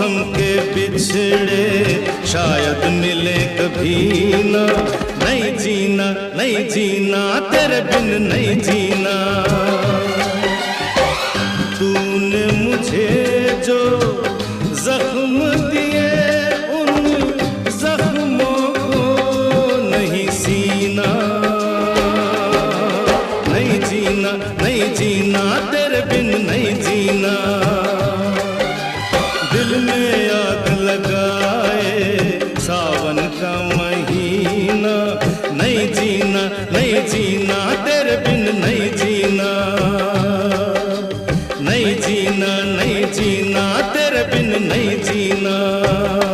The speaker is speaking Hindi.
मौसम के बिछड़े शायद मिले कभी ना। नहीं जीना, नहीं जीना, तेरे बिन नहीं जीना।